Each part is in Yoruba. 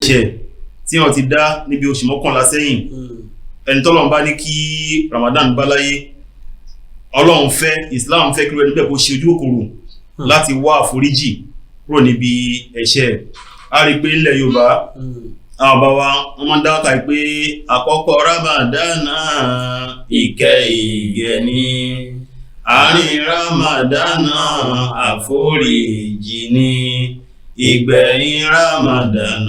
ẹ̀ṣẹ̀ tí wọ́n ti dá níbi oṣù mọ́kànlá sẹ́yìn ẹni tọ́lọ́run bá ní kí Ramadan bá láyé Ọlọ́run fẹ́ Islam fẹ́ kí ló ẹni bẹ́ẹ̀ kó ṣe ojú kòkòrò láti wá àforíjì kúrò níbi ẹ̀ṣẹ̀ a rí pé ilẹ̀ Yorùbá àwọn bàbá wa wọ́n máa ń dáwọ́ta pé àkọ́kọ́ Ramadan ìkẹ́ ni àárín Ramadan àforíjì ni ìgbẹ̀yìn Ramadan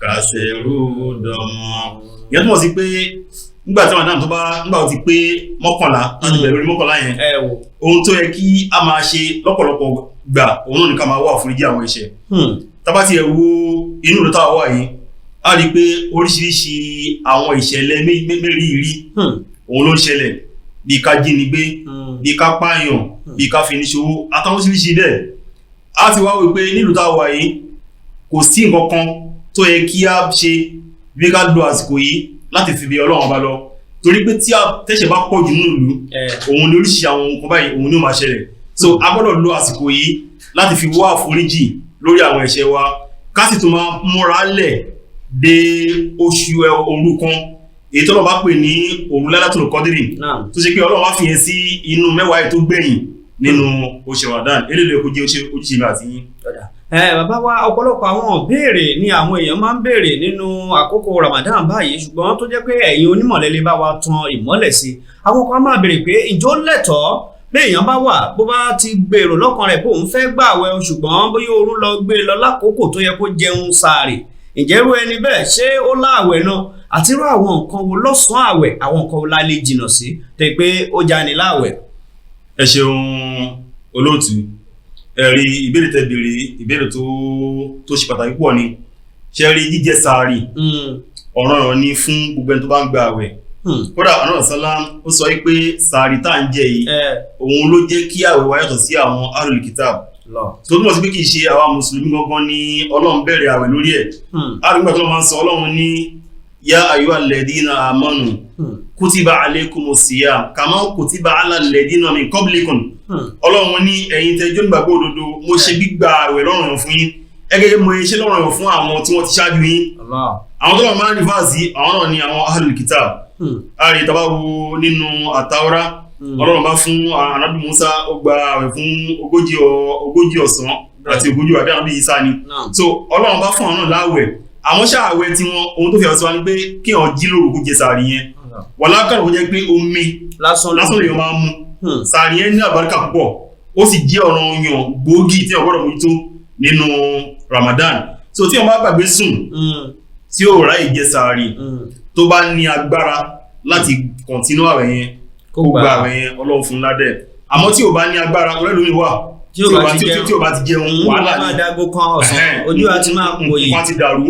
kàṣẹrù dọmọ. ìyẹn tó mọ̀ sí pé nígbà tí Ramadan tó bá nígbà tó ti pé mọ́kànlá láti bẹ̀rẹ̀ lórí mọ́kànlá yẹn ohun tó yẹ kí a máa ṣe lọ́pọ̀lọpọ̀ gbà òun náà ní ká máa wá àforíjì àwọn ẹ̀ṣẹ̀. tábà tí ẹ wo inú ìlú táwa wà yìí a rí i pé oríṣiríṣi àwọn ìṣẹ̀lẹ̀ mẹ́rìírí òun ló ń ṣẹlẹ̀ bí ká jínigbé bí ká pààyàn bí ká fi ní ṣòwò àtàwọn oríṣiríṣi bẹ́ẹ̀ a ti wá wípé nílùú táwa yìí kò sí nǹkan kan tó yẹ kí a ṣe bí ká lo àsìkò yìí láti fi bí Ọlọ́run bá lọ torí pé tí tẹ́ṣẹ̀ bá pọ̀ jù nínú ìlú òun ni oríṣiríṣi àwọn nǹkan báyìí òun ni ó máa ṣẹlẹ̀ so a gbọ́dọ̀ lo àsìkò yìí láti fi wá àforíjì lórí àwọn ẹ̀ṣẹ̀ wa ká sì tún máa múra lẹ̀ de oṣù òru kan èyí tó lọ bá pè ní òru Lailatul Qadri tó ṣe pé Ọlọ́run wá fi yẹn sí inú mẹ́wàá èyí tó gbẹ̀yìn nínú oṣù Ramadan eléyìí kò jẹ́ ojúṣe mi àti yín. bàbá wa ọ̀pọ̀lọpọ̀ àwọn ìbéèrè ni àwọn èèyàn máa ń béèrè nínú àkókò Ramadan báyìí ṣùgbọ́n tó jẹ́ pé ẹ̀yin onímọ̀lẹ́lẹ́ bá wa tan ìmọ́lẹ̀ sí àwọn kan máa béèrè pé ǹjọ́ lẹ́tọ̀ọ́ bí èèyàn bá wà bó bá ti gbèrò lọ́kàn rẹ̀ pé òun fẹ́ gbààwẹ̀ ṣùgbọ́n bóyá oorun lọ gbé lọ lákòókò tó yẹ kó jẹun sààrì ǹjẹ́ irú ẹni bẹ́ẹ̀ ṣé ó láàwẹ̀ náà àti irú àwọn nǹkan wo lọ́sàn-án àwẹ̀ àwọn nǹkan wo la lè jìnnà sí tó yẹ pé ó jani láàwẹ̀. ẹ ṣeun olóòtú ẹ̀rí ìbéèrè tẹ́ béèrè ìbéèrè tó ṣe pàtàkì pọ̀ ni ṣe rí jíjẹ sààrì ọ̀ranyàn ni fún gbogbo ẹni tó bá ń gba àwẹ̀ kódà ọ̀nà sálá ó sọ pé sààrì tá à ń jẹ yìí òun ló jẹ́ kí àwẹ̀ wa yàtọ̀ sí àwọn ahlul kitab tó túnmọ̀ sí pé kì í ṣe àwa mùsùlùmí gangan ni Ọlọ́run bẹ̀rẹ̀ àwẹ̀ lórí ẹ̀ àrùgbà tó máa ń sọ Ọlọ́run ní yá ayyuhal ladina amanu kutiba alaykumus siyam kama kutiba alal ladina min qablikum Ọlọ́run ní ẹ̀yin tẹ́ jẹ́ onígbàgbọ́ òdodo mo ṣe gbígba àwẹ̀ lọ́ranyàn fún yín gẹ́gẹ́ mo ṣe lọ́ranyàn fún àwọn tí wọ́n ti ṣáájú yín àwọn tó máa ń rí fáàsì àwọn náà ni àwọn ahlul kitab àrí tàbá wo nínú àtàwọ́rá Ọlọ́run bá fún Ànábì Musa ó gba àwẹ̀ fún ogójì ọ̀sán àti ogójì àbí Ànábì Isa ni so Ọlọ́run bá fún àwọn náà láwẹ̀ àwọn ṣáàwẹ̀ tí wọ́n ohun tó fi ọ̀sán ni pé kí wọ́n jí lóru kó jẹ sààrì yẹn wà lákàrà ó jẹ́ pé omi lásán lè máa mú sààrì yẹn ní àbáríkà púpọ̀ ó sì jẹ́ ọ̀ranyàn gbòógì tí wọ́n gbọ́dọ̀ mójútó nínú Ramadan so tí wọ́n bá gbàgbé sùn tí ó ráyè jẹ sààrì tó bá ní agbára láti kọ̀ntínú àwẹ̀ yẹn kó gba àwẹ̀ yẹn Ọlọ́run fún ládẹ̀ àmọ́ tí ò bá ní agbára ọlọ́lùmí wà tí ò bá ti jẹun wàhálà ní àdágó kan ọ̀sán ojú àti máa pò yìí wọ́n ti dàrú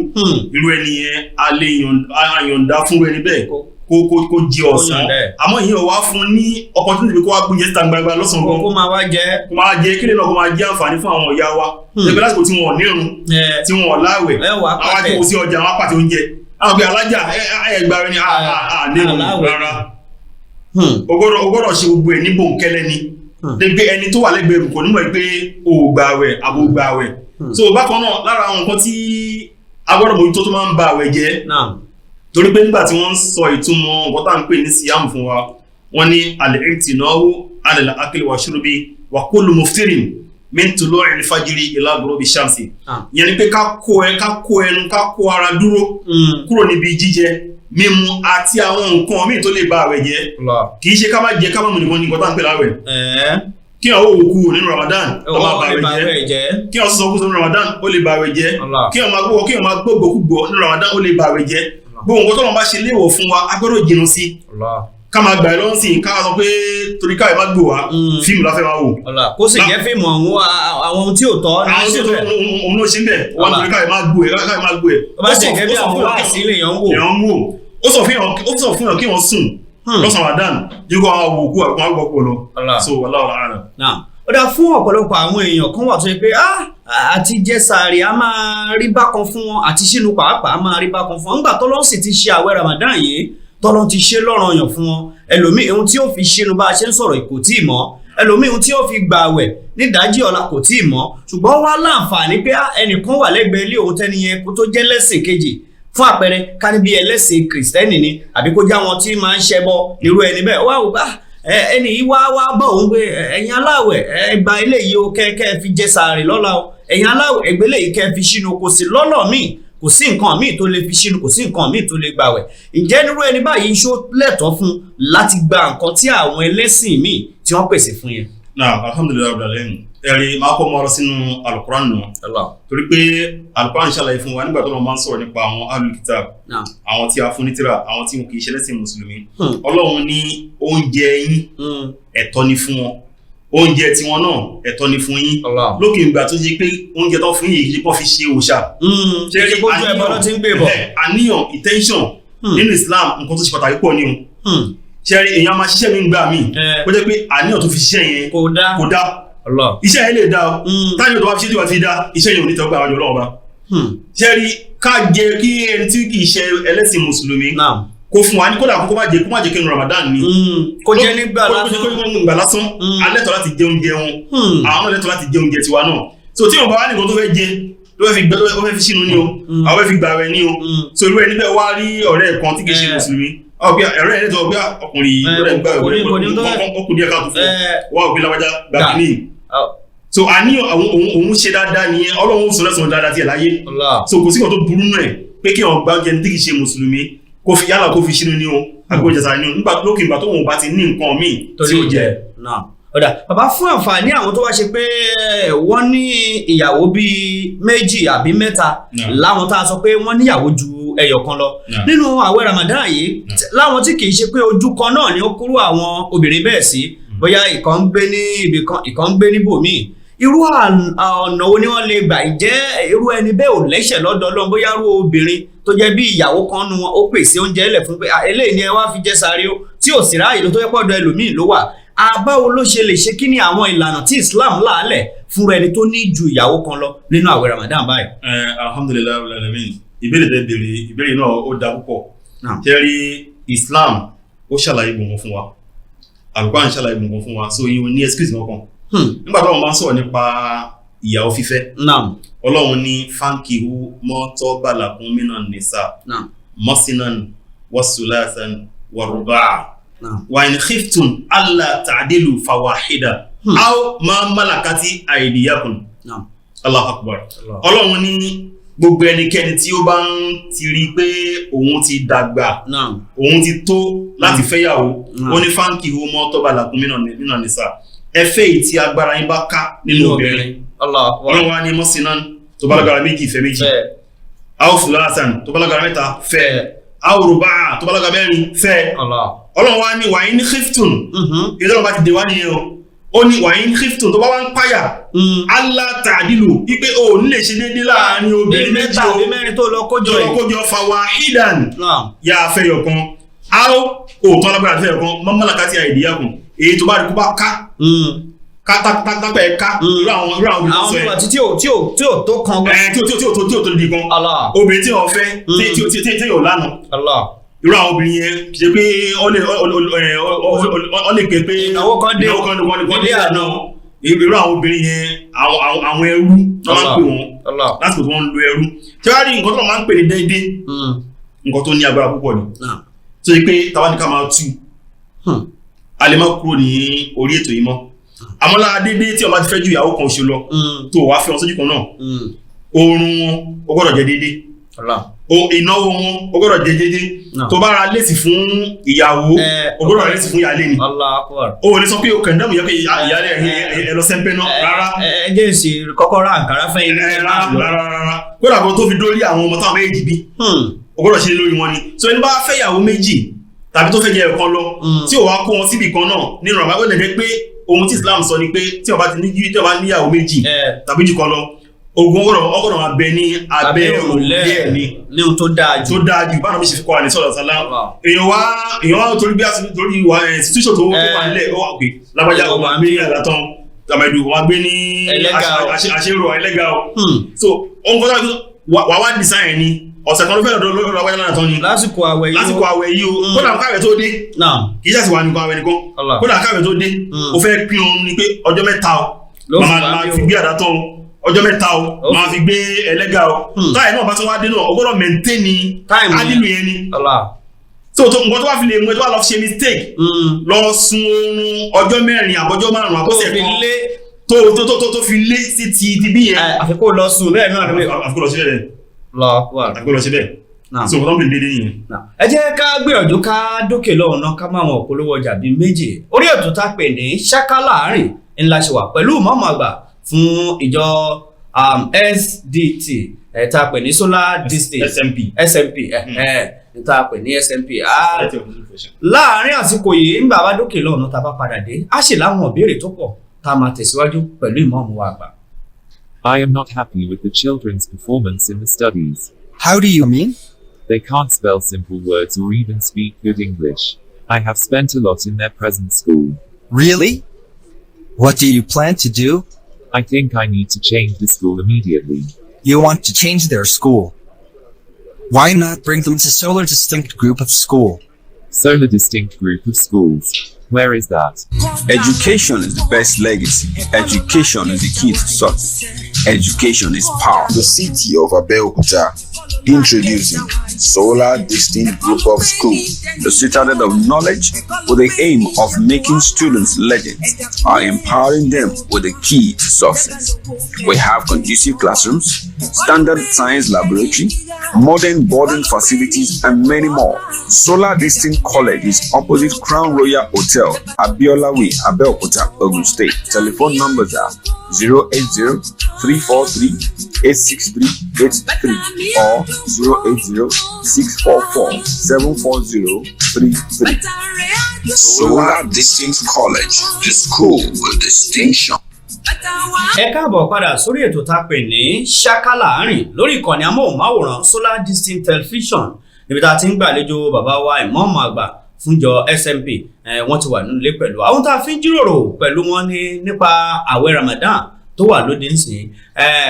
irú ẹni yẹn a lè yọ̀ǹda fún ẹni bẹ́ẹ̀ kó jẹ ọ̀sán àmọ́ ìyẹn wá fún ní opportunity pé kó wá gbóúnjẹ síta gbangba lọ́sàn-án kó máa wá jẹ kí lè lọ kó máa jẹ àǹfààní fún àwọn ìyá wa ẹgbẹ́ lásìkò tí wọn ò nírun tí wọn ò láwẹ̀ àwọn àti kò sí ọjà àwọn apàtẹ oúnjẹ àwọn pé alájà ẹgbàá rẹ ni nírun rárá o gbọ́dọ̀ ṣe gbogbo ẹ̀ ní bòńkẹ́lẹ́ ni dégbé ẹni tó wà lẹ́gbẹ̀ẹ́ rù kò nímọ̀ pé o gbà àwẹ̀ àbò gbà àwẹ̀ so bákan náà lára àwọn nǹkan tí a gbọ́dọ̀ mójútó tó máa ń ba àwẹ̀ jẹ́ torí pé nígbà tí wọ́n ń sọ ìtumọ̀ nǹkan tá à ń pè ní síyàm fún wa wọ́n ní al-i'tinā'u 'ala al-akli wa shurbi wa kullu muftirin min tulu'i al-fajri ila ghurubi shamsi ìyẹn ni pé ká kó ara dúró kúrò níbi jíjẹ mímu àti àwọn nǹkan míì tó lè ba àwẹ̀ jẹ́ kì í ṣe ká má jẹ ká má mu nìkan ní nǹkan tá à ń pè láwẹ̀ kí àwọn òkú nínú Ramadan ó máa ba àwẹ̀ jẹ́ kí àwọn sọ̀sọ̀ kú nínú Ramadan ó lè ba àwẹ̀ jẹ́ kí àwọn máa gbogbo nínú Ramadan ó lè ba àwẹ̀ jẹ́ gbogbo nǹkan tó lọ́n bá ṣe léèwọ̀ fún wa a gbọ́dọ̀ jìnnà sí ká máa gbà ẹ́ lọ́wọ́ sí ká sọ pé torí káwé má gbò wá fíìmù la fẹ́ máa wò. kó sì jẹ́ fíìmù àwọn ohun tí ò tọ́ ní ṣe bẹ́ẹ̀. òun ló ṣe bẹ́ẹ̀ wọ́n torí káwé má gbò ẹ́ káwé má gbò ẹ́. ó bá jẹ́ gẹ́gẹ́ bí àwọn wáàsí lè yàn ń wò. ó sọ fún yàn kí wọ́n sùn lọ́sàn-án Ramadan yóò kó àwọn òkú àwọn àgbọ̀pọ̀ lọ. so wallahu a'lam. ó dá fún ọ̀pọ̀lọpọ̀ àwọn èèyàn kan wà tó yẹ pé àti jẹ sààrì a máa rí bákan fún wọn àti sínú pàápàá a máa rí bákan fún wọn nígbà tọ́lọ́ sì ti ṣe àwẹ̀ Ramadan yìí tọ́lọ́ ti ṣe lọ́ranyàn fún wọn ẹlòmíì ohun tí ó fi ṣínú bá a ṣe ń sọ̀rọ̀ kò tí ì mọ́ ẹlòmíì ohun tí ó fi gbà àwẹ̀ nídàájí ọ̀la kò tí ì mọ̀ ṣùgbọ́n wá láǹfààní pé ẹnìkan wà lẹ́gbẹ̀ẹ́ ilé òun tẹ́ni yẹn kó tó jẹ́ lẹ́sìn kejì fún àpẹẹrẹ ká ní bí ẹlẹ́sìn kìrìsìtẹ́nì ni àbí kó já wọn tí máa ń ṣẹbọ irú ẹni bẹ́ẹ̀ wá wò bá ẹni yìí wá bá òun pé ẹ̀yin aláwẹ̀ ẹgbà eléyìí o kẹ́ fi jẹ sàárì lọ́la o ẹ̀yin aláwẹ̀ ẹgbẹ́ eléyìí kẹ́ fi ṣínú kò sí lọ́lọ́ míì kò sí nǹkan míì tó lè fi ṣínú kò sí nǹkan míì tó lè gbàwẹ̀ ǹjẹ́ nírú ẹni báyìí ṣó lẹ́tọ̀ọ́ fún láti gba nǹkan tí àwọn ẹlẹ́sìn míì tí wọ́n pèsè fún yẹn. náà alhamdulilayi abdulayi ẹ̀rí máa kọ́ mọ́ ọ sínú alukuran nù torí pé alukuran ṣàlàyé fún wa nígbà tó lọ́ máa ń sọ̀rọ̀ nípa àwọn ahlul kitab àwọn tí a fún ní tírà àwọn tí wọn kì í ṣe lẹ́sìn mùsùlùmí ọlọ́run ní oúnjẹ yín ẹ̀tọ́ ni fún wọn oúnjẹ tiwọn náà ẹ̀tọ́ ni fún yín lókè ìgbà tó ṣe pé oúnjẹ tó fún yìí yìí kọ́ fi ṣe òòṣà àníyàn intention nínú Islam nǹkan tó ṣe pàtàkì pọ̀ ní o ṣẹ́rí èèyàn máa ṣiṣẹ́ mi ń gbà mí ó jẹ́ pé àníyàn tó fi ṣiṣẹ́ yẹn kò dá iṣẹ́ yẹn lè dá o táyọ̀ tó bá fi ṣe tí wọ́n fi dá iṣẹ́ yẹn ò ní tẹ́wọ́ gbà wájú Ọlọ́run bá ṣẹ́rí ká jẹ kí ẹni tí kì í ṣe ẹlẹ́sìn mùsùlùmí kó fún wa ní kódà kó má jẹ kí n Ramadan ni kó jẹ nígbà lásán alẹ́tọ̀ láti jẹ oúnjẹ wọn àwọn alẹ́tọ̀ láti jẹ oúnjẹ tiwa náà so tí wọn bá wá nìkan tó fẹ́ jẹ ló fẹ́ fi sínú ni o àwọn fẹ́ fi gbà rẹ̀ ni o so irú ẹni bẹ́ẹ̀ wá rí ọ̀rẹ́ kan tí kì í ṣe mùsùlùmí ẹ̀rọ ẹni tó gbá ọkùnrin ọ̀rẹ́ gbà ọkùnrin ẹ̀ka tó fún wa òpin láwájá gbà kìíní so àníyàn òun ṣe dáadáa nìyẹn Ọlọ́run sọ lẹ́sàn dáadáa tí ẹ̀ láyé so kò sí kan tó burú náà pé kí wọn gbá jẹ ní tí kì í ṣe mùsùlùmí kó fi yálà kó fi sínú ní o agbójẹsà ní o nígbà lókè ìgbà tó wọn bá ti ní nǹkan míì tí ó jẹ. ọ̀dà bàbá fún àǹfààní àwọn tó wá ṣe pé wọ́n ní ìyàwó bíi méjì àbí mẹ́ta láwọn tá a sọ pé wọ́n níyàwó ju ẹyọ kan lọ nínú àwẹ̀ Ramadan yìí láwọn tí kìí ṣe pé ojú kan náà ni ó kúrò àwọn obìnrin bẹ́ẹ̀ sí bóyá ìkan ń gbé ní ibì kan ìkan ń gbé níbòmíì irú ọ̀nà wo ni wọ́n lè gbà jẹ́ irú ẹni bẹ́ẹ̀ ò lẹ́ṣẹ̀ lọ́dọ̀ Ọlọ́run bóyá irú obìnrin tó jẹ́ bí ìyàwó kan nu wọn ó pèsè oúnjẹ ẹlẹ̀ fún pé eléyìí ni ẹ wá fi jẹ sàárì o tí ò sì ráàyè ló tó yẹ pọ̀dọ̀ ẹlòmíì ló wà báwo ló ṣe lè ṣe kí ni àwọn ìlànà tí Islam láàlẹ̀ fún ẹni tó ní ju ìyàwó kan lọ nínú àwẹ̀ Ramadan báyìí. alhamdulilayi alamin ìbéèrè náà ó dá púpọ̀ jẹ́rí Islam ó ṣàlàyé gbọ̀ngàn fún wa Al-Qur'an ṣàlàyé gbọ̀ngàn fún wa so yíò ní excuse kankan nígbà tó wọn máa ń sọ̀rọ̀ nípa ìyàwó fífẹ́ Ọlọ́run ní fankihu mọ́tọ́ lakum minan nisa masinan wasulatan waruba'a wa in khiftum alla ta'dilu fawahida aw ma malakati aydiyakum Allahu akbar Ọlọ́run ní gbogbo ẹnikẹ́ni tí ó bá ń ti rí pé òun ti dàgbà òun ti tó láti fẹ́yàwó ó ní fankihu mọ́tọ́ lakum minan nisa ẹfẹ́ yìí tí agbára yín bá ká nínú obìnrin Ọlọ́run wá ní mọ́sínan tó bá lágbára méjì fẹ́ méjì áwòfúlásán tó bá lágbára mẹ́ta fẹ́ áwòrùbá tó bá lágbára mẹ́rin fẹ́ Ọlọ́run wá ní wàyí ní khiftun ìdọ́rọ̀ bá ti dé wá ní ẹ̀ ó ní wàyí ní khiftun tó bá wá ń páyà Allah ta'dilu wípé o nílé ṣe déédé láàrin obìnrin méjì o mẹ́rin tó lọ kójọ fawahidan yà fẹ́ yọkan áwò òótọ́ lágbára fẹ́ yọkan mamalakati aydiyakum èyí tó bá rí kó bá ká tápẹ́ ká irú àwọn obìnrin sọ ẹ̀ tí ò tó kan gbá tí ò tó di kan obìnrin tí wọ́n fẹ́ tí yóò lánàá irú àwọn obìnrin yẹn kì í ṣe pé ọ lè pè pé ìnáwó kan dé àná irú àwọn obìnrin yẹn àwọn ẹrú tó máa ń pè wọ́n lásìkò tí wọ́n ń lo ẹrú tí wọ́n á rí nǹkan tó máa ń pè ní déédéé nǹkan tó ní agbára púpọ̀ ni tó yẹ pé táwa ní ká máa tú a lè má kúrò ní orí ètò yìí mọ́ àmọ́ lára déédéé tí ó bá ti fẹ́ ju ìyàwó kan ṣe lọ tó wá fi wọn sójú kan náà oorun wọn ó gbọ́dọ̀ jẹ́ déédéé ìnáwó wọn ó gbọ́dọ̀ jẹ́ déédéé tó bá ra lẹ́sì fún ìyàwó ó gbọ́dọ̀ ra lẹ́sì fún ìyálé ni o lè sọ pé o kẹ̀ndẹ́mù yẹ pé ìyálé ẹ lọ sẹ́ńpẹ́ náà rárá ẹjẹ́ ìsì kọ́kọ́ ra àǹkárá fẹ́ ilé rárá kódà kó tó fi dórí àwọn ọmọ táwọn méjì bí ó gbọ́dọ̀ ṣe lórí wọn ni so ẹni bá fẹ́ ìyàwó méjì tàbí tó fẹ́ jẹ ẹ̀kan lọ tí ò wá kó wọn síbì kan náà nínú ọ̀bá gbọ́dọ̀ jẹ́ pé ohun tí Islam sọ ni pé tí ó bá níyàwó méjì tàbí jù kan lọ ogun ọgọ́rọ̀ máa bẹ ní abẹ́ òrùlé ẹ̀ ní ohun tó dáa jù báwọn mi ṣe fi kọ́ wa ní sọ̀rọ̀ sálá èèyàn wá torí bí a torí wà situation tó wà nílẹ̀ ó wà pé lágbájá ọmọ àmì àlátán tàbí wà gbé ní àṣírò ẹlẹ́gà so ohun kọ́ta wà wá design ni ọ̀sẹ̀ kan ló fẹ́ lọ́dọ̀ lọ́wọ́ lára tán ni lásìkò àwẹ̀ yìí o kódà káwẹ̀ tó dé kì í ṣàṣìwà nìkan àwẹ̀ nìkan kódà káwẹ̀ tó dé o fẹ́ pín ohun ni pé ọjọ́ mẹ́ta o máa fi gbé àdá tán ọjọ́ mẹ́ta o máa fi gbé ẹlẹ́gà o táyì náà bá tún wá dé náà o gbọ́dọ̀ maintain ni ádìlú yẹn ni so nǹkan tó wá fi lè mú ẹ tó wá lọ ṣe mistake lọ sun oorun ọjọ́ 4 àbọ̀jọ́ 5 àbọ̀sẹ̀ kan tó fi lé sí ti bí yẹn àfikún lọ sùn bẹ́ẹ̀ náà àfikún lọ sí bẹ́ẹ̀ so nǹkan tó ń bè dédé yẹn. ẹ jẹ́ ká gbìyànjú ká dókè lọ́hùn náà ká máa wọn òpolówó ọjà bíi méjì orí ètò tá a pè ní Ṣáká Láàárín ńlá ṣe wà pẹ̀lú mọ́mọ́ àgbà fún ìjọ SDT tá a pè ní Solar District SMP tá a pè ní SMP. láàárín àsìkò yìí nígbà bá dókè lọ́hùn tá a bá padà dé a ṣe láwọn ìbéèrè tó pọ̀ tá a máa tẹ̀síwájú pẹ̀lú ìmọ̀ọ́mù wa àgbà. I am not happy with the children's performance in the studies. How do you mean? They can't spell simple words or even speak good English. I have spent a lot in their present school. Really? What do you plan to do? I think I need to change the school immediately. You want to change their school? Why not bring them to Solar Distinct Group of School? Solar Distinct Group of Schools. Where is that? Education is the best legacy. Education is the key to success. Education is power. The city of Abeokuta introducing Solar Distinct Group of Schools, the citadel of knowledge with the aim of making students legends, are empowering them with the key to success. We have conducive classrooms, standard science laboratory, modern boarding facilities, and many more. Solar Distinct College is opposite Crown Royal Hotel, Abiola Way, Abeokuta, Ogun State. Telephone numbers are 080-343-863-83 or 080-644-74033. Solar Distinct College, the school with distinction. ẹ káàbọ̀ padà sórí ètò tá a pè ní Ṣáká Láàárín lórí ìkànnì amóhùnmáwòrán Solar Distinct Television níbi tá a ti ń gbàlejò bàbá wa ìmọ̀ọ́mù àgbà fúnjọ SMP wọ́n ti wà nínú ilé pẹ̀lú àwọn tá a fi ń jíròrò pẹ̀lú wọn nípa àwẹ̀ Ramadan tó wà lóde ńsìn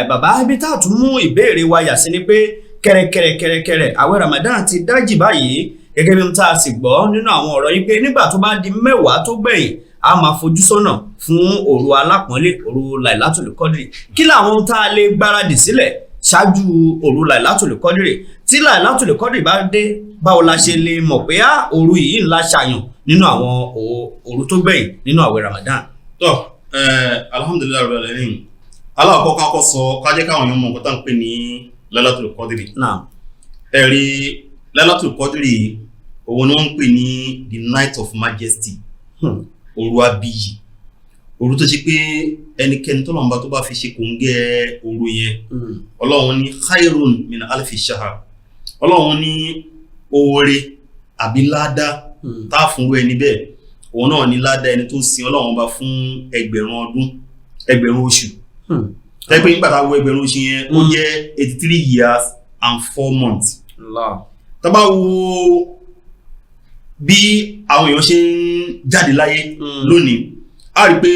bàbá ibi tá a tún mú ìbéèrè wa yà sí ni pé kẹ̀rẹ̀kẹ̀rẹ̀ àwẹ̀ Ramadan ti dájì báyìí gẹ́gẹ́ bí tá a sì gbọ́ nínú àwọn ọ̀rọ̀ yìí pé nígbà tó bá di 10 tó gbẹ̀yìn a máa fojú sọ́nà fún òru alápọ̀nlé òru Lailatul Qadri kí làwọn tá a lè gbáradì sílẹ̀ ṣáájú òru Lailatul Qadri tí Lailatul Qadri bá dé báwo la ṣe lè mọ̀ pé òru yìí ńlá ṣàyàn nínú àwọn òru tó gbẹ̀yìn nínú àwẹ̀ Ramadan. tó alhamdulilayi rabbil alamin aláàkọ́ kákọ́ sọ kájẹ́ káwọn èèyàn mọ̀ nǹkan tá à ń pè ní Lailatul Qadri. ẹ̀rí Lailatul Qadri òun ni wọ́n ń pè ní the night of majesty. Òru abiyì òru tó ṣe pé ẹnikẹ́ni tó lọ́nba tó bá fi ṣe kòńgẹ́ òru yẹn ọlọ́run ní khairun min alfi shahr ọlọ́run ní oore àbí ládá tá fún ẹni bẹ́ẹ̀ òun náà ní ládá ẹni tó sin ọlọ́run bá fún ẹgbẹ̀rún ọdún ẹgbẹ̀rún oṣù tẹ́gbẹ́ nígbà tá a wo ẹgbẹ̀rún oṣù yẹn ó jẹ́ 83 years and 4 months tá bá wo bí àwọn èèyàn ṣe ń jáde láyé lónìí a rí pé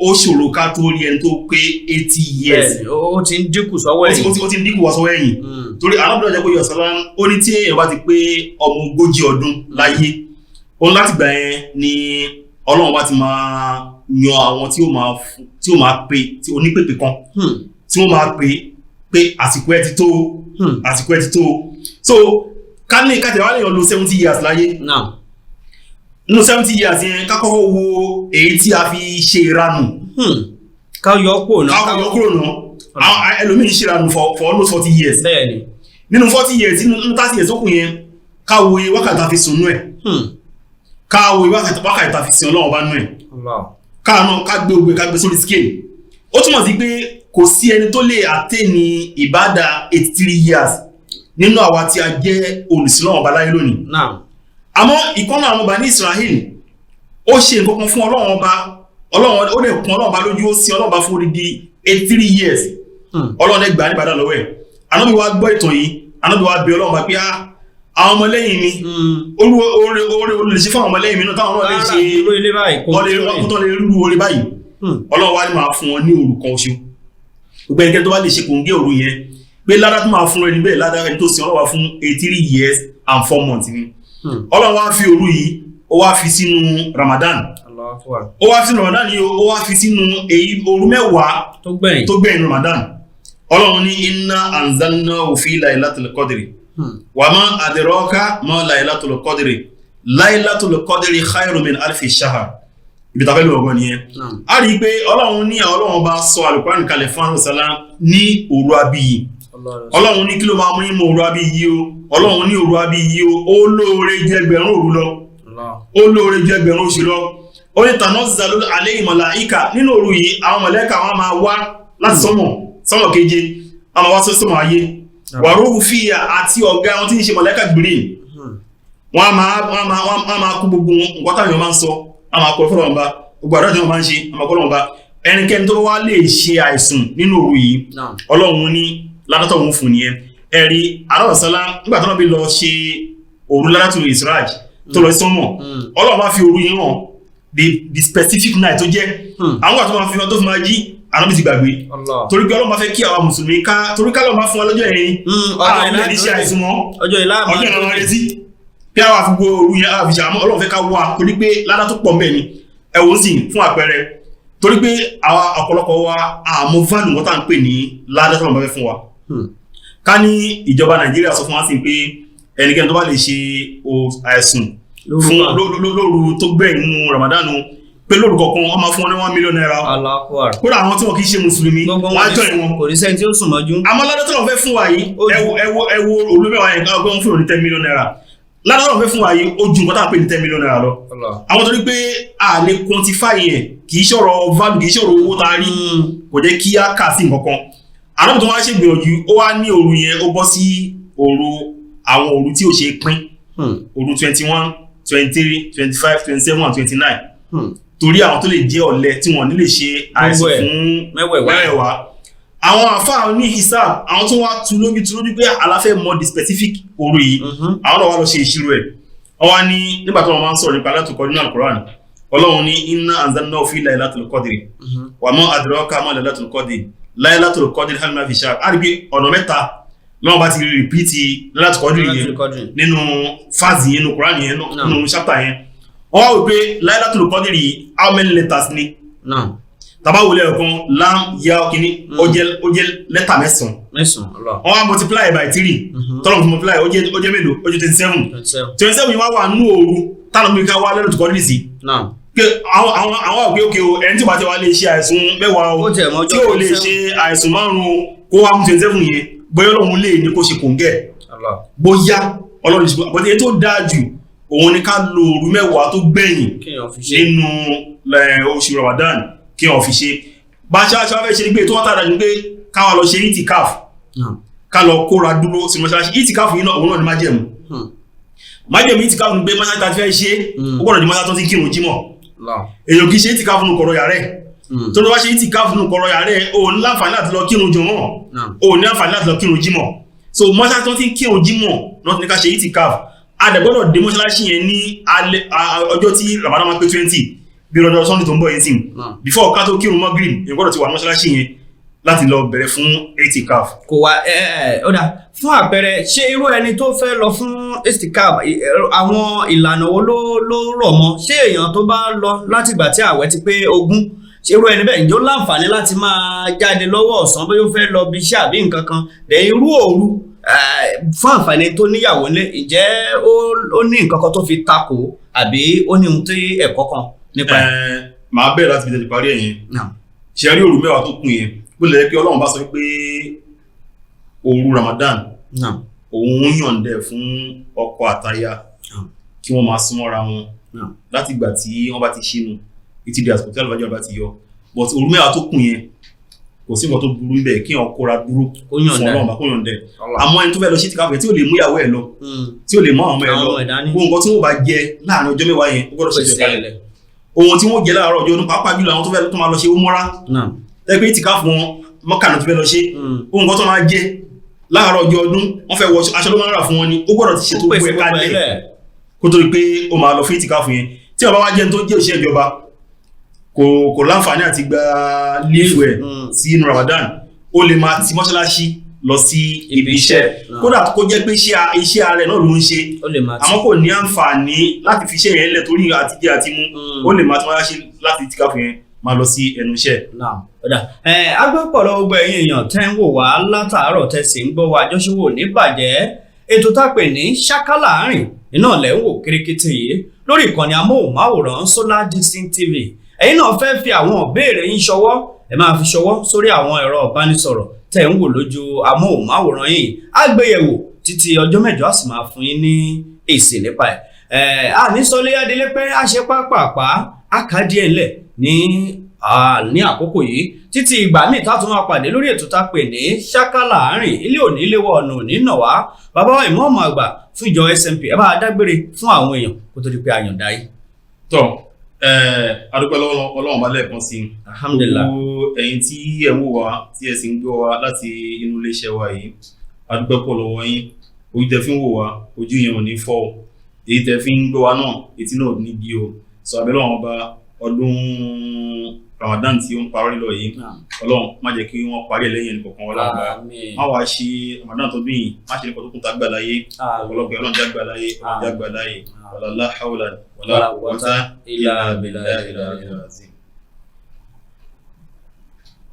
ó ṣòro ká tó rí ẹni tó pé 80 years ó ti ń dínkù sọ́wọ́ ẹ̀yìn ó ti ń dínkù wá sọ́wọ́ ẹ̀yìn torí alábìnrin ọjọ́ pé yọ̀sọ́lá ó ní tí èèyàn bá ti pé ọmọ 40 ọdún láyé ó ní láti gbà yẹn ni Ọlọ́run bá ti máa yan àwọn tí ó máa pè tí onípèpè kan tí wọ́n máa pé àsìkò ẹ̀ ti tó so ká ní ìkàtẹ̀ wá lè yàn lo 70 years láyé nínú 70 years yẹn ká kọ́kọ́ wo èyí tí a fi ṣe ìranù ká yọ kúrò náà àwọn ẹlòmíì ṣe ìranù for almost 40 years nínú 40 years nínú 30 years ó kù yẹn ká wo iye wákàtí tá fi sùn nú ẹ̀ ká wo iye wákàtí tá fi sin Ọlọ́run bá nú ẹ̀ ká gbé sórí scale ó túmọ̀ sí pé kò sí ẹni tó lè àtẹ́ni ìbádà 83 years nínú àwa tí a jẹ́ olùsìnlọ́wọ́ ọba láyé lónìí. àmọ́ ìkọ́nà àwọn ọba ní Israel ó ṣe nǹkan kan fún Ọlọ́run ọba ó lè kún Ọlọ́run ọba lójú ó sin Ọlọ́run ọba fún odidi 83 years Ọlọ́run ẹgbàá ní ìbàdàn lọ́wọ́ ẹ̀ Ànábì wa gbọ́ ìtàn yìí Ànábì wa bẹ̀ Ọlọ́run ọba pé àwọn ọmọlẹ́yìn mi oore olùlẹ̀ṣẹ́ fún àwọn ọmọlẹ́yìn mi náà táwọn náà lè ṣe ọkùtọ́ lè rú oore báyìí Ọlọ́run wa ni máa fún wọn ní òru kan oṣù gbogbo ẹnikẹ́ni tó bá lè ṣe kòńgẹ́ òru yẹn pé ládá tó máa fún ẹni bẹ́ẹ̀ ládá ẹni tó sin Ọlọ́run wá fún 83 years and 4 months ni Ọlọ́run wá fi òru yìí ó wá fi sínú Ramadan ó wá fi sínú Ramadan yìí ó wá fi sínú èyí òru mẹ́wàá tó gbẹ̀yìn Ramadan ọlọ́run ní inna anzalnahu fi laylatil qadri wa ma adraka ma laylatul qadri laylatul qadri khayrun min alfi shahr ibi tàbí lọ́gbọ́n nìyẹn a rí i pé ọlọ́run ní ọlọ́run bá sọ Al-Qur'an kalẹ̀ fún àrùsálá ní òru abiyì ọlọ́run ní kí ló máa mú yín mọ òru abiyì o ọlọ́run ní òru abiyì o ó lóore ju ẹgbẹ̀rún òru lọ ó lóore ju ẹgbẹ̀rún oṣù lọ ó ní tanazzalu alayhim malaika nínú òru yìí àwọn màláíkà wọn máa wá láti sọ́mọ̀ keje àwọn wá sọ́mọ̀ ayé wàrúhù fìyà àti ọ̀gá wọn tí ń ṣe màláíkà Jibril wọ́n máa kú gbogbo nǹkan táwọn máa ń sọ àwọn akọ̀ fọ́lọ̀ ọba gbogbo àdájọ́ wọn máa ń ṣe àmàkọ́lọ̀ ọba ẹnikẹ́ni tó wá lè ṣe àìsùn nínú òru yìí ọlọ́run ní ládátọ̀ òun fún nìyẹn ẹ̀rí aláwọ̀sálá nígbà tó náà bí lọ ṣe òru ládátọ̀ Israj tó lọ sọ́mọ̀ ọlọ́run bá fi òru yìí hàn the specific night tó jẹ́ àwọn àti wọn fi hàn tó fi máa jí ànábì ti gbàgbé torí pé ọlọ́run bá fẹ́ kí àwọn mùsùlùmí ká torí ká lọ́run bá fún wa lọ́jọ́ ẹ̀yìn àwọn ẹ̀dí ṣe àìsùn mọ́ ọjọ́ ìlànà retí bí àwọn àfigbó òru yẹn àwọn àfiṣà ọlọ́run fẹ́ ká wá torí pé ládá tó pọ̀ mẹ́ ni ẹ̀wọ̀n sì fún àpẹẹrẹ torí pé àwọn ọ̀pọ̀lọpọ̀ wa àmọ́ fáàlù wọn tá à ń pè ní ládá tó máa fẹ́ fún wa ká ní ìjọba Nàìjíríà sọ fún wa sí pé ẹnikẹ́ni tó bá lè ṣe àìsùn fún lóru tó gbẹ̀yìn nínú Ramadan pé lóru kọ̀ọ̀kan wọ́n máa fún wọn ní $1 million kódà àwọn tí wọ́n kì í ṣe mùsùlùmí wọ́n á jọ ìwọ̀n kò ní sẹ́ni tí ó sùn mọ́jú àmọ́ ládá tó lọ fẹ́ fún wa yìí ẹwọ olómẹ́wàá yẹn ká ọgbọ́n fún òní $10 million ládá tó lọ fẹ́ fún wa yìí ó ju nǹkan tá à ń pè ní $10 million lọ àwọn torí pé a lè quantify yẹn kì í ṣọ̀rọ̀ value kì í ṣọ̀rọ̀ owó tá a rí kò jẹ́ kí á kà sí nǹkan kan àdókò tó wá ṣe gbìyànjú ó wá ní òru yẹn ó bọ́ sí òru àwọn òru tí ó ṣe pín òru 21 23 25 27 and 29 torí àwọn tó lè jẹ́ ọ̀lẹ tí wọ́n ní lè ṣe àìsàn fún mẹ́wẹ̀ẹ̀wá àwọn àfáà ní hisab àwọn tó wá tu lójú pé aláfẹ́ mọ the specific òru yìí àwọn náà wá lọ ṣe ìṣirò ẹ̀ wọ́n wá ní nígbà tó wọ́n máa ń sọ̀rọ̀ nípa látòkọ́ nínú Al-Qur'an ọlọ́run ní inna anzalnahu fi laylatil qadri wa ma adraka ma laylatul qadri laylatul qadri hal ma fi shahr á rí pé ọ̀nà mẹ́ta lọ́wọ́ bá ti rìpítì laylatul qadri yẹn nínú fáàzì yẹn nínú Qur'an yẹn nínú chapter yẹn wọ́n wá wí pé laylatul qadri yìí how many letters ni tàbá wọlé ọ̀kan lam ya kìíní ó jẹ́ lẹ́tà mẹ́sàn-án wọ́n wá multiply by 3 tọ́lọ̀ fún multiply ó jẹ́ mélòó ó jẹ́ 27 yìí wá wà nínú òru tánà bí ká wá lẹ́nu tó kọ́ nídìí sí pé àwọn òkè òkè o ẹni tí ó bá ti wá lè ṣe àìsùn mẹ́wàá o tí ó lè ṣe àìsùn márùn-ún kó wá mú 27 yẹn bóyá Ọlọ́run lè ní kó ṣe kòǹgẹ́ bóyá Ọlọ́run ṣe bọ́tí èyí tó dáa jù òun ni ká lo òru mẹ́wàá tó gbẹ̀yìn nínú oṣù Ramadan kí wọ́n fi ṣe bá ṣáṣá fẹ́ ṣe ní pé tó wọ́n tàdà ní pé káwà lọ ṣe itikaf ká lọ kóra dúró sí mọ́ṣáláṣí itikaf yìí náà òun náà ni májẹ̀mú itikaf ní pé mọ́ṣáláṣí tàbí fẹ́ ṣe ó gbọ́dọ̀ di mọ́ṣáláṣí tó ti kírun jímọ̀ èyàn kì í ṣe itikaf nù kọ̀rọ̀ yàrá ẹ̀ tó ló wá ṣe itikaf nù kọ̀rọ̀ yàrá ẹ̀ ó ní láǹfààní láti lọ kírun jọmọ́ ó ní láǹfààní láti lọ kírun jímọ̀ so mọ́ṣáláṣí tó ti kírun jímọ̀ náà ti ní ká ṣe itikaf a dẹ̀ gbọ́dọ̀ dé mọ́ṣáláṣí yẹn ní ọjọ́ tí Ramadan máa pé 20 bí lọ́jọ́ Sunday tó ń bọ̀ yìí sí before ká tó kírun Maghrib èyàn gbọ́dọ̀ ti wà mọ́ṣáláṣí yẹn láti lọ bẹ̀rẹ̀ fún itikaf. kò wá ọ̀dà fún àpẹẹrẹ ṣé irú ẹni tó fẹ́ lọ fún itikaf àwọn ìlànà wo ló rọ̀ mọ́ ṣé èèyàn tó bá lọ láti ìgbà tí ààwẹ̀ ti pé 20 ṣé irú ẹni bẹ́ẹ̀ ǹjẹ́ ó láǹfààní láti máa jáde lọ́wọ́ ọ̀sán bóyá ó fẹ́ lọ bí iṣẹ́ àbí nǹkan kan dẹ̀ irú òru fún àǹfààní tó níyàwó lé ǹjẹ́ ó ní nǹkan kan tó fi takò àbí ó ní ohun tí ẹ̀kọ́ kan nípa ẹ̀. màá bẹ̀rẹ̀ láti fi tẹ̀lé parí ẹ̀yìn ṣe rí òru mẹ́wàá tó kún yẹn bó lè pé Ọlọ́run bá sọ pé òru Ramadan òun yọ̀ǹdẹ̀ fún ọkọ àtaya kí wọ́n máa súnmọ́ra wọn láti ìgbà tí wọ́n bá ti ṣínú ìtì di àsìkò tí àlùfáàjì bá ti yọ but òru mẹ́wàá tó kún yẹn kò sí nǹkan tó burú ń bẹ̀ kí wọ́n kóra dúró fún Ọlọ́run bá kó yọ̀ǹdẹ̀ àmọ́ ẹni tó fẹ́ lọ sí ìtìkáfẹ́ tí ò lè mú ìyàwó ẹ̀ lọ tí ò lè mú àwọn ọmọ ẹ̀ lọ gbogbo nǹkan tí wọ́n bá jẹ láàrin ọjọ́ mẹ́wàá yẹn ó gbọ́dọ̀ ṣe ìjọkalẹ̀ ohun tí wọ́n jẹ láàárọ̀ ọjọ́ ọdún pàápàá jùlọ àwọn tó fẹ́ tó máa lọ ṣe umura tẹ́gbẹ́ ìtìkáfù wọn mọ́kànlá tó fẹ́ lọ ṣe ohun kan tó máa jẹ láàárọ̀ ọjọ́ ọdún wọ́n fẹ́ wọ aṣọ ló máa ń rà fún wọn ni ó gbọ́dọ̀ ti ṣe tó gbé kalẹ̀ kó tó rí pé ó máa lọ fún ìtìkáfù yẹn tí ọba wá jẹ́ tó jẹ́ òṣìṣẹ́ ìjọba kò láǹfààní àti gba lífù ẹ̀ sí inú Ramadan ó lè máa ti mọ́ṣáláṣí lọ sí ibi iṣẹ́ kódà kó jẹ́ pé iṣẹ́ ààrẹ náà ló ń ṣe àmọ́ kò ní àǹfààní láti fi iṣẹ́ yẹn lẹ̀ torí àti jẹ àti mú ó lè máa tún wá ṣe láti tí káfíń yẹn máa lọ sí ẹnu iṣẹ́. agbẹ́pọ̀lọ́ gbogbo ẹ̀yin èèyàn tẹ́ ń wò wá látàárọ̀ tẹ́ sì ń gbọ́ wa àjọṣewò ní bàjẹ́ ètò tá a pè ní ṣáká láàrin iná lẹ́ ń wò kérékété yìí lórí ìkànnì amóhùnmáwòrán Solar Distinct TV. ẹ̀yin náà fẹ́ fi àwọn ìbéèrè yín ṣọwọ́ ẹ máa fi ṣọwọ́ sórí àwọn ẹ̀rọ ìbánisọ̀rọ̀ tẹ́ ń wò lójú amóhùnmáwòrán yìí àgbéyẹ̀wò títí ọjọ́ mẹ́jọ á sì máa fún yín ní èsì nípa ẹ̀. àníṣọlé adélé pé a ṣe pápápá a kà díẹ̀ ńlẹ̀ ní àkókò yìí títí ìgbà míì tá tún máa pàdé lórí ètò tá a pè ní ṣáká láàrin ilé òní léwọ ọ̀nà òní nà wá bàbá wa ìmọ̀ọ́mù àgbà fún ìjọ SMP ẹ bá a dágbére fún àwọn èèyàn kó tó di pé a yọ̀ǹda yìí. tọ́ adúpẹ́ lọ́wọ́ Ọlọ́run bá lẹ́ẹ̀kan sí i. Alhamdulillah. gbogbo ẹ̀yin tí ẹ̀ ń wò wá tí ẹ̀ sì ń gbọ́ wá láti inú iléeṣẹ́ wa yìí adúpẹ́ pọ̀ lọ́wọ́ yín ojú tẹ́ fi ń wò wá ojú yẹn ò ní fọ́ o èyí tẹ́ fi ń gbọ́ wá náà etí náà ò ní bí o sọ abẹ́lẹ́ wọn bá ọdún Ramadan tí ó ń parí lọ yìí Ọlọ́run má jẹ́ kí wọ́n parí lẹ́yìn ẹnìkọ̀ọ̀kan Ọlọ́run bá má wàá ṣe Ramadan tó dún yìí má ṣe nǹkan tó kún tá gbà láyé ọ̀pọ̀lọpọ̀ Ọlọ́run já gbà láyé Ọlọ́run já gbà láyé wàlá hawla wàlá quwwata illa billahi.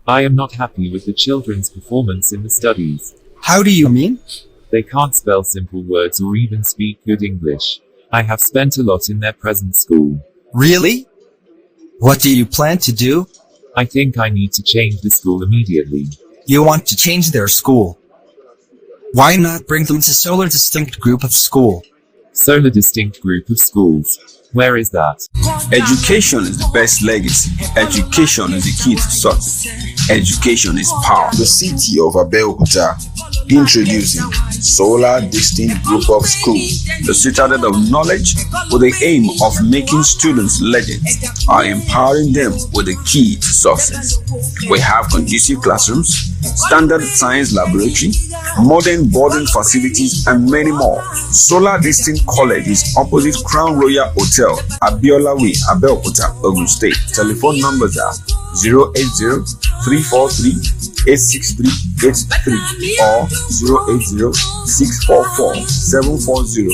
I am not happy with the children's performance in the studies. How do you mean? They can't spell simple words or even speak good English. I have spent a lot in their present school. Really? What do you plan to do? I think I need to change the school immediately. You want to change their school. Why not bring them to Solar Distinct Group of School? Solar Distinct Group of Schools. Where is that? Education is the best legacy. Education is the key to success. Education is power. The city of Abeokuta, introducing Solar Distinct Group of Schools, The citadel of knowledge with the aim of making students legends, are empowering them with the key to success. We have conducive classrooms, standard science laboratory, modern boarding facilities, and many more. Solar Distinct College is opposite Crown Royal Hotel, Abiola Way, Abeokuta, Ogun State. Telephone numbers are 080-343-86383 or 080-644-740.